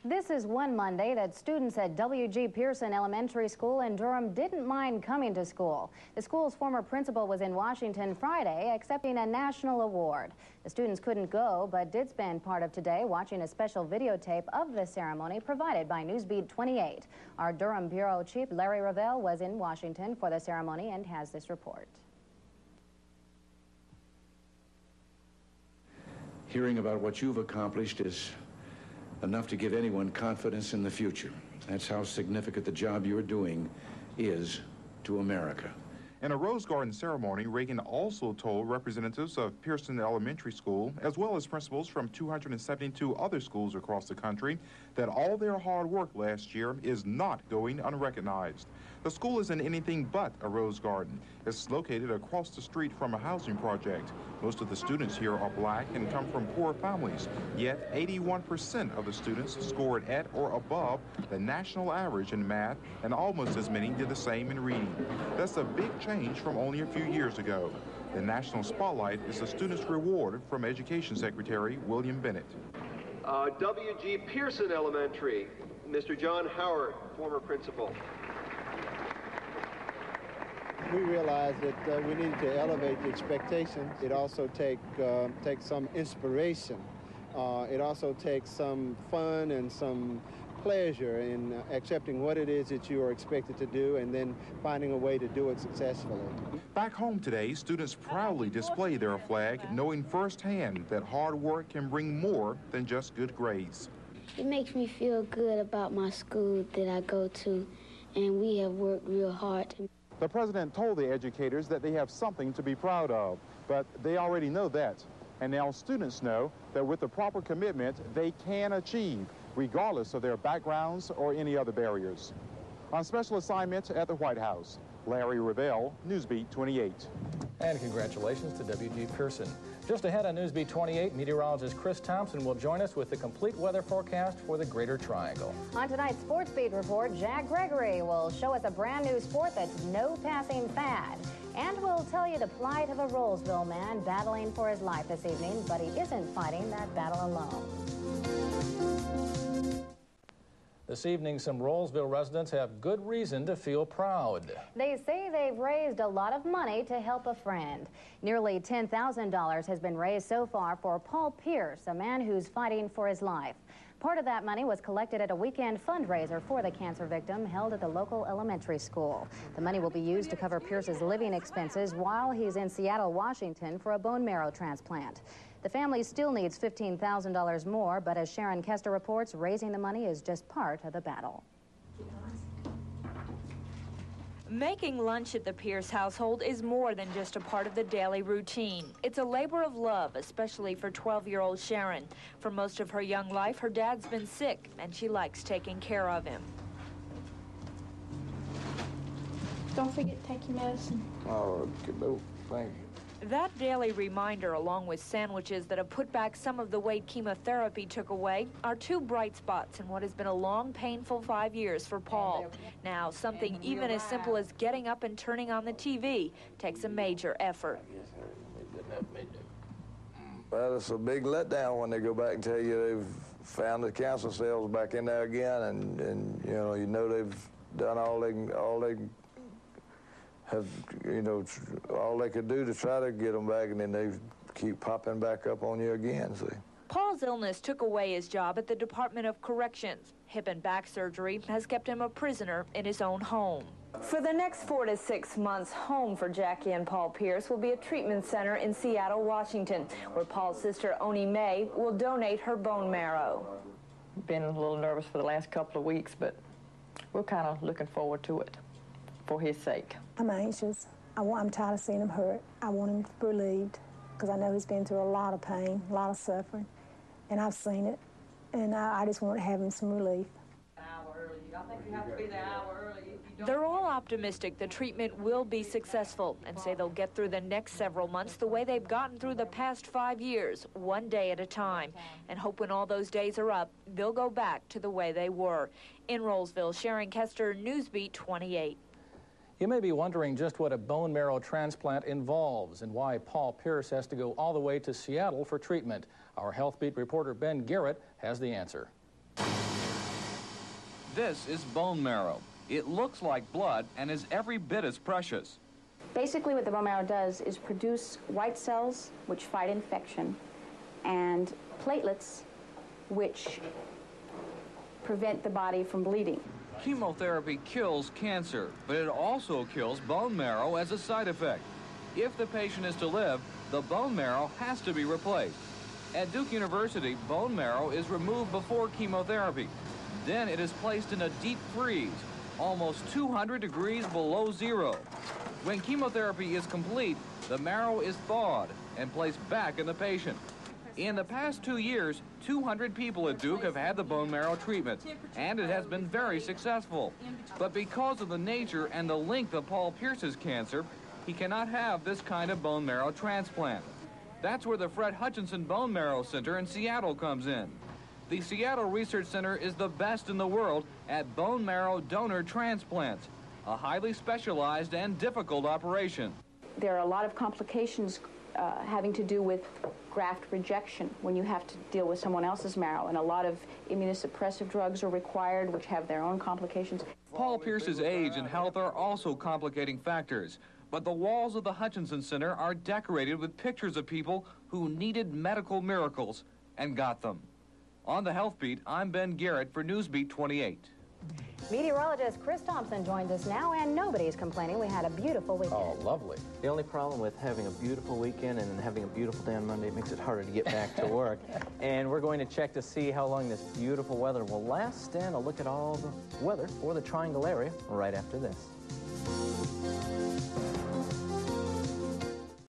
This is one Monday that students at W.G. Pearson Elementary School in Durham didn't mind coming to school. The school's former principal was in Washington Friday accepting a national award. The students couldn't go, but did spend part of today watching a special videotape of the ceremony provided by Newsbeat28. Our Durham Bureau Chief Larry Revell was in Washington for the ceremony and has this report. Hearing about what you've accomplished is enough to give anyone confidence in the future. That's how significant the job you're doing is to America. In a Rose Garden ceremony, Reagan also told representatives of Pearson Elementary School, as well as principals from 272 other schools across the country, that all their hard work last year is not going unrecognized. The school isn't anything but a Rose Garden. It's located across the street from a housing project. Most of the students here are black and come from poor families, yet 81% of the students scored at or above the national average in math, and almost as many did the same in reading. That's a big change from only a few years ago. The National Spotlight is the students' reward from Education Secretary William Bennett. W.G. Pearson Elementary, Mr. John Howard, former principal. We realized that we needed to elevate the expectations. It also takes some inspiration. It also takes some fun and some pleasure in accepting what it is that you are expected to do and then finding a way to do it successfully. Back home today, students proudly display their flag, knowing firsthand that hard work can bring more than just good grades. It makes me feel good about my school that I go to, and we have worked real hard. The president told the educators that they have something to be proud of, but they already know that. And now students know that with the proper commitment, they can achieve, regardless of their backgrounds or any other barriers. On special assignment at the White House, Larry Revell, Newsbeat 28. And congratulations to W.G. Pearson. Just ahead on Newsbeat 28, meteorologist Chris Thompson will join us with the complete weather forecast for the Greater Triangle. On tonight's Sports Beat report, Gregory will show us a brand new sport that's no passing fad. And we'll tell you the plight of a Rolesville man battling for his life this evening, but he isn't fighting that battle alone. This evening, some Rolesville residents have good reason to feel proud. They say they've raised a lot of money to help a friend. Nearly $10,000 has been raised so far for Paul Pierce, a man who's fighting for his life. Part of that money was collected at a weekend fundraiser for the cancer victim held at the local elementary school. The money will be used to cover Pierce's living expenses while he's in Seattle, Washington for a bone marrow transplant. The family still needs $15,000 more, but as Sharon Kester reports, raising the money is just part of the battle. Making lunch at the Pierce household is more than just a part of the daily routine. It's a labor of love, especially for 12-year-old Sharon. For most of her young life, her dad's been sick, and she likes taking care of him. Don't forget to take your medicine. Oh, no, thank you. That daily reminder, along with sandwiches that have put back some of the weight chemotherapy took away, are two bright spots in what has been a long, painful 5 years for Paul. Now, something even as simple as getting up and turning on the TV takes a major effort. Well, it's a big letdown when they go back and tell you they've found the cancer cells back in there again, and you know they've done all they have, all they could do to try to get them back, and then they keep popping back up on you again, see. Paul's illness took away his job at the Department of Corrections. Hip and back surgery has kept him a prisoner in his own home. For the next 4 to 6 months, home for Jackie and Paul Pierce will be a treatment center in Seattle, Washington, where Paul's sister, Oni Mae, will donate her bone marrow. Been a little nervous for the last couple of weeks, but we're kind of looking forward to it for his sake. I'm anxious. I'm tired of seeing him hurt. I want him relieved because I know he's been through a lot of pain, a lot of suffering, and I've seen it, and I just want to have him some relief. An hour early. I think you have to be there an hour early. They're all optimistic the treatment will be successful and say they'll get through the next several months the way they've gotten through the past 5 years, one day at a time, and hope when all those days are up, they'll go back to the way they were. In Rolesville, Sharon Kester, Newsbeat 28. You may be wondering just what a bone marrow transplant involves and why Paul Pierce has to go all the way to Seattle for treatment. Our Health Beat reporter Ben Garrett has the answer. This is bone marrow. It looks like blood and is every bit as precious. Basically, what the bone marrow does is produce white cells, which fight infection, and platelets, which prevent the body from bleeding. Chemotherapy kills cancer, but it also kills bone marrow as a side effect. If the patient is to live, the bone marrow has to be replaced. At Duke University, bone marrow is removed before chemotherapy. Then it is placed in a deep freeze, almost 200 degrees below zero. When chemotherapy is complete, the marrow is thawed and placed back in the patient. In the past 2 years, 200 people at Duke have had the bone marrow treatment, and it has been very successful. But because of the nature and the length of Paul Pierce's cancer, he cannot have this kind of bone marrow transplant. That's where the Fred Hutchinson Bone Marrow Center in Seattle comes in. The Seattle Research Center is the best in the world at bone marrow donor transplants, a highly specialized and difficult operation. There are a lot of complications having to do with graft rejection when you have to deal with someone else's marrow, and a lot of immunosuppressive drugs are required, which have their own complications. Paul Pierce's age and health are also complicating factors, but the walls of the Hutchinson Center are decorated with pictures of people who needed medical miracles and got them. On the Health Beat, I'm Ben Garrett for Newsbeat 28. Meteorologist Chris Thompson joins us now, and nobody's complaining. We had a beautiful weekend. Oh, lovely. The only problem with having a beautiful weekend and having a beautiful day on Monday, it makes it harder to get back to work. And we're going to check to see how long this beautiful weather will last, and a look at all the weather for the Triangle area right after this.